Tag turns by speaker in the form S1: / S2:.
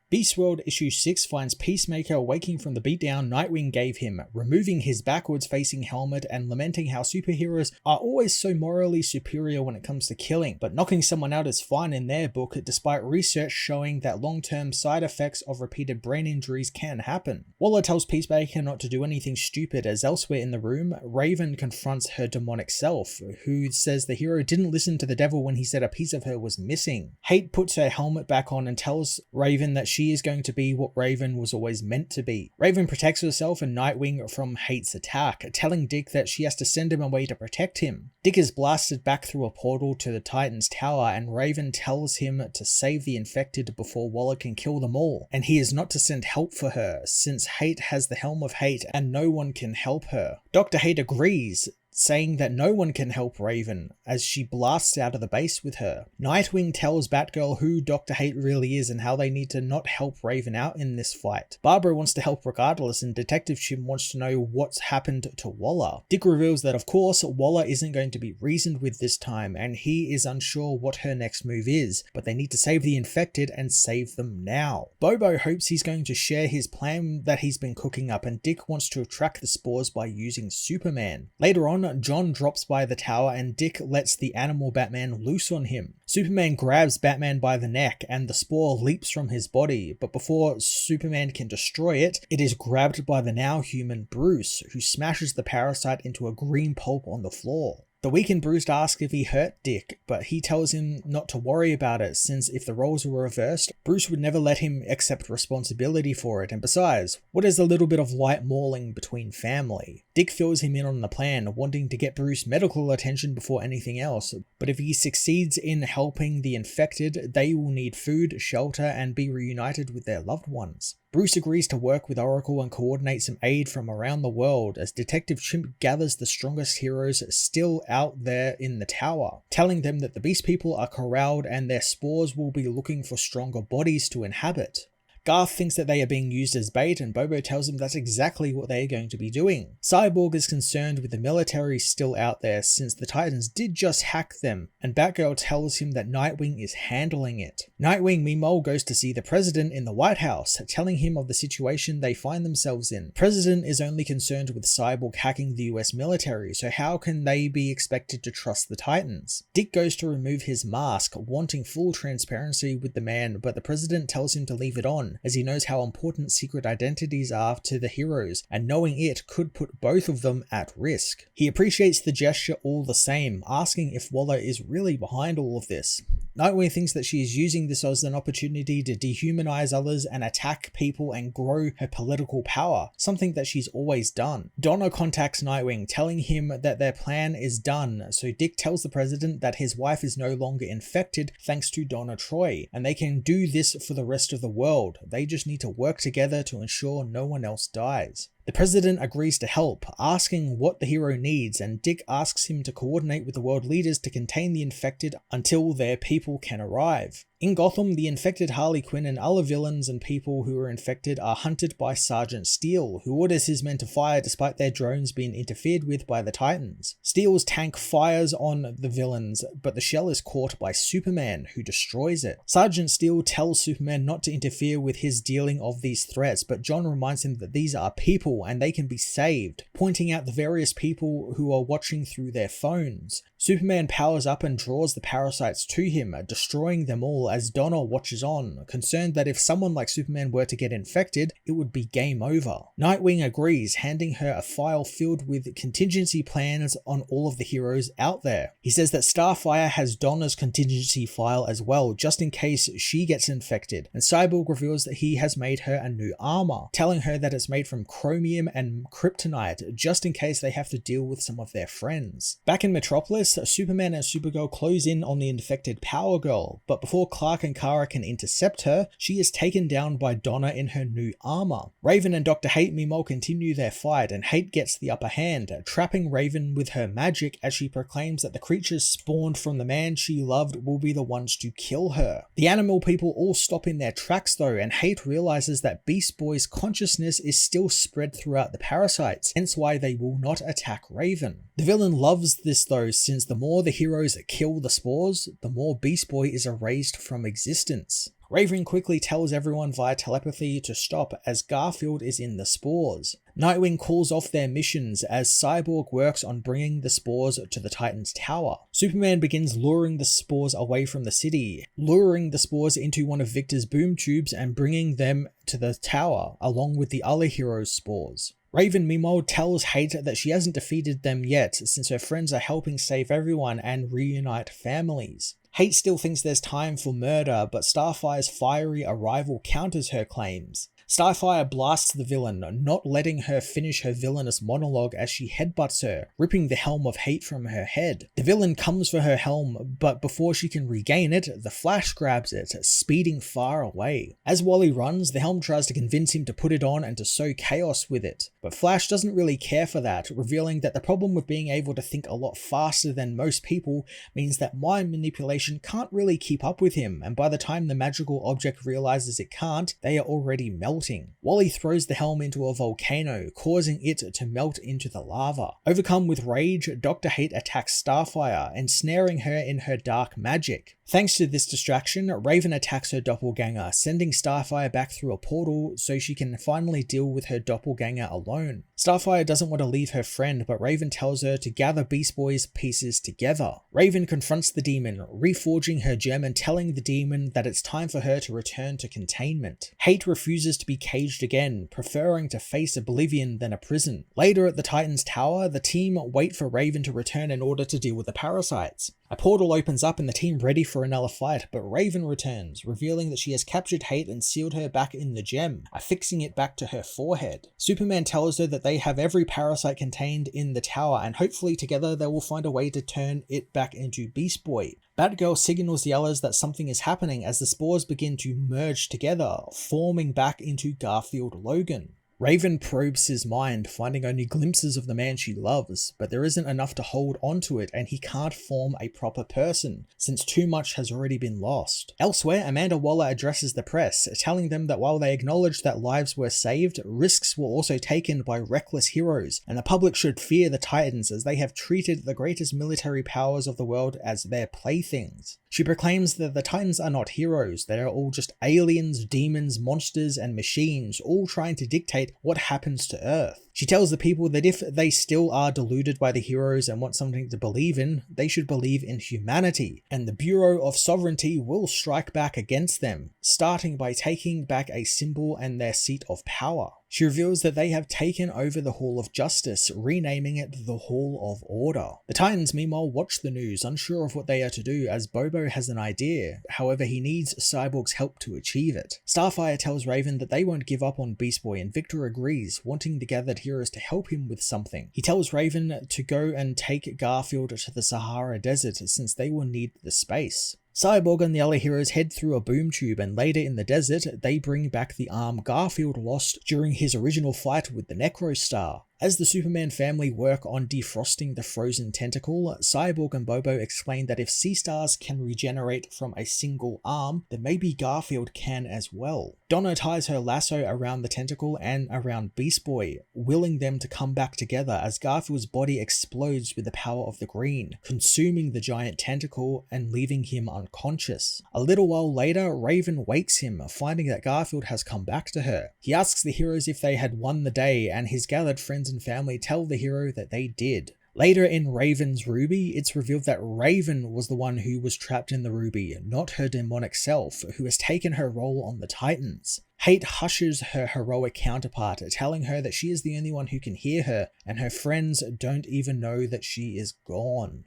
S1: Beast World issue 6 finds Peacemaker waking from the beatdown Nightwing gave him, removing his backwards facing helmet and lamenting how superheroes are always so morally superior when it comes to killing, but knocking someone out is fine in their book despite research showing that long-term side effects of repeated brain injuries can happen. Waller tells Peacemaker not to do anything stupid as elsewhere in the room, Raven confronts her demonic self, who says the hero didn't listen to the devil when he said a piece of her was missing. Hate puts her helmet back on and tells Raven that she is going to be what Raven was always meant to be. Raven protects herself and Nightwing from Hate's attack, telling Dick that she has to send him away to protect him. Dick is blasted back through a portal to the Titan's tower and Raven tells him to save the infected before Waller can kill them all, and he is not to send help for her, since Hate has the Helm of Hate and no one can help her. Dr. Hate agrees, saying that no one can help Raven, as she blasts out of the base with her. Nightwing tells Batgirl who Dr. Hate really is and how they need to not help Raven out in this fight. Barbara wants to help regardless, and Detective Chim wants to know what's happened to Waller. Dick reveals that of course Waller isn't going to be reasoned with this time, and he is unsure what her next move is, but they need to save the infected and save them now. Bobo hopes he's going to share his plan that he's been cooking up, and Dick wants to attract the spores by using Superman. Later on, John drops by the tower and Dick lets the animal Batman loose on him. Superman grabs Batman by the neck and the spore leaps from his body, but before Superman can destroy it, it is grabbed by the now human Bruce, who smashes the parasite into a green pulp on the floor. The weakened Bruce asks if he hurt Dick, but he tells him not to worry about it, since if the roles were reversed, Bruce would never let him accept responsibility for it, and besides, what is a little bit of light mauling between family? Dick fills him in on the plan, wanting to get Bruce medical attention before anything else, but if he succeeds in helping the infected, they will need food, shelter, and be reunited with their loved ones. Bruce agrees to work with Oracle and coordinate some aid from around the world as Detective Chimp gathers the strongest heroes still out there in the tower, telling them that the Beast People are corralled and their spores will be looking for stronger bodies to inhabit. Garth thinks that they are being used as bait, and Bobo tells him that's exactly what they are going to be doing. Cyborg is concerned with the military still out there since the Titans did just hack them, and Batgirl tells him that Nightwing is handling it. Nightwing meanwhile goes to see the President in the White House, telling him of the situation they find themselves in. The President is only concerned with Cyborg hacking the US military, so how can they be expected to trust the Titans? Dick goes to remove his mask, wanting full transparency with the man, but the President tells him to leave it on, as he knows how important secret identities are to the heroes, and knowing it could put both of them at risk. He appreciates the gesture all the same, asking if Waller is really behind all of this. Nightwing thinks that she is using this as an opportunity to dehumanize others and attack people and grow her political power, something that she's always done. Donna contacts Nightwing, telling him that their plan is done, so Dick tells the President that his wife is no longer infected thanks to Donna Troy, and they can do this for the rest of the world. They just need to work together to ensure no one else dies. The President agrees to help, asking what the hero needs, and Dick asks him to coordinate with the world leaders to contain the infected until their people can arrive. In Gotham, the infected Harley Quinn and other villains and people who are infected are hunted by Sergeant Steel, who orders his men to fire despite their drones being interfered with by the Titans. Steel's tank fires on the villains, but the shell is caught by Superman, who destroys it. Sergeant Steel tells Superman not to interfere with his dealing of these threats, but John reminds him that these are people and they can be saved, pointing out the various people who are watching through their phones. Superman powers up and draws the parasites to him, destroying them all as Donna watches on, concerned that if someone like Superman were to get infected, it would be game over. Nightwing agrees, handing her a file filled with contingency plans on all of the heroes out there. He says that Starfire has Donna's contingency file as well, just in case she gets infected, and Cyborg reveals that he has made her a new armor, telling her that it's made from chromium and kryptonite, just in case they have to deal with some of their friends. Back in Metropolis, Superman and Supergirl close in on the infected Power Girl, but before Clark and Kara can intercept her, she is taken down by Donna in her new armor. Raven and Dr. Hate meanwhile continue their fight, and Hate gets the upper hand, trapping Raven with her magic as she proclaims that the creatures spawned from the man she loved will be the ones to kill her. The animal people all stop in their tracks though, and Hate realizes that Beast Boy's consciousness is still spread throughout the parasites, hence why they will not attack Raven. The villain loves this though, since the more the heroes kill the spores, the more Beast Boy is erased from existence. Raven quickly tells everyone via telepathy to stop as Garfield is in the spores. Nightwing calls off their missions as Cyborg works on bringing the spores to the Titans' tower. Superman begins luring the spores away from the city, luring the spores into one of Victor's boom tubes and bringing them to the tower, along with the other heroes' spores. Raven meanwhile tells Hate that she hasn't defeated them yet, since her friends are helping save everyone and reunite families. Hate still thinks there's time for murder, but Starfire's fiery arrival counters her claims. Starfire blasts the villain, not letting her finish her villainous monologue as she headbutts her, ripping the helm of Hate from her head. The villain comes for her helm, but before she can regain it, the Flash grabs it, speeding far away. As Wally runs, the helm tries to convince him to put it on and to sow chaos with it, but Flash doesn't really care for that, revealing that the problem with being able to think a lot faster than most people means that mind manipulation can't really keep up with him, and by the time the magical object realizes it can't, they are already melting. Wally throws the helm into a volcano, causing it to melt into the lava. Overcome with rage, Dr. Hate attacks Starfire, ensnaring her in her dark magic. Thanks to this distraction, Raven attacks her doppelganger, sending Starfire back through a portal so she can finally deal with her doppelganger alone. Starfire doesn't want to leave her friend, but Raven tells her to gather Beast Boy's pieces together. Raven confronts the demon, reforging her gem and telling the demon that it's time for her to return to containment. Hate refuses to be caged again, preferring to face oblivion than a prison. Later at the Titans' tower, the team wait for Raven to return in order to deal with the parasites. A portal opens up and the team ready for another fight, but Raven returns, revealing that she has captured Hate and sealed her back in the gem, affixing it back to her forehead. Superman tells her that they have every parasite contained in the tower, and hopefully together they will find a way to turn it back into Beast Boy. Batgirl signals the others that something is happening as the spores begin to merge together, forming back into Garfield Logan. Raven probes his mind, finding only glimpses of the man she loves, but there isn't enough to hold onto it and he can't form a proper person, since too much has already been lost. Elsewhere, Amanda Waller addresses the press, telling them that while they acknowledge that lives were saved, risks were also taken by reckless heroes, and the public should fear the Titans as they have treated the greatest military powers of the world as their playthings. She proclaims that the Titans are not heroes, they are all just aliens, demons, monsters, and machines, all trying to dictate what happens to Earth. She tells the people that if they still are deluded by the heroes and want something to believe in, they should believe in humanity, and the Bureau of Sovereignty will strike back against them, starting by taking back a symbol and their seat of power. She reveals that they have taken over the Hall of Justice, renaming it the Hall of Order. The Titans meanwhile watch the news, unsure of what they are to do as Bobo has an idea, however he needs Cyborg's help to achieve it. Starfire tells Raven that they won't give up on Beast Boy and Victor agrees, wanting the gathered heroes to help him with something. He tells Raven to go and take Garfield to the Sahara Desert since they will need the space. Cyborg and the other heroes head through a boom tube, and later in the desert, they bring back the arm Garfield lost during his original fight with the Necrostar. As the Superman family work on defrosting the frozen tentacle, Cyborg and Bobo explain that if Sea Stars can regenerate from a single arm, then maybe Garfield can as well. Donna ties her lasso around the tentacle and around Beast Boy, willing them to come back together as Garfield's body explodes with the power of the green, consuming the giant tentacle and leaving him unconscious. A little while later, Raven wakes him, finding that Garfield has come back to her. He asks the heroes if they had won the day, and his gathered friends and family tell the hero that they did. Later in Raven's Ruby, it's revealed that Raven was the one who was trapped in the Ruby, not her demonic self, who has taken her role on the Titans. Hate hushes her heroic counterpart, telling her that she is the only one who can hear her, and her friends don't even know that she is gone.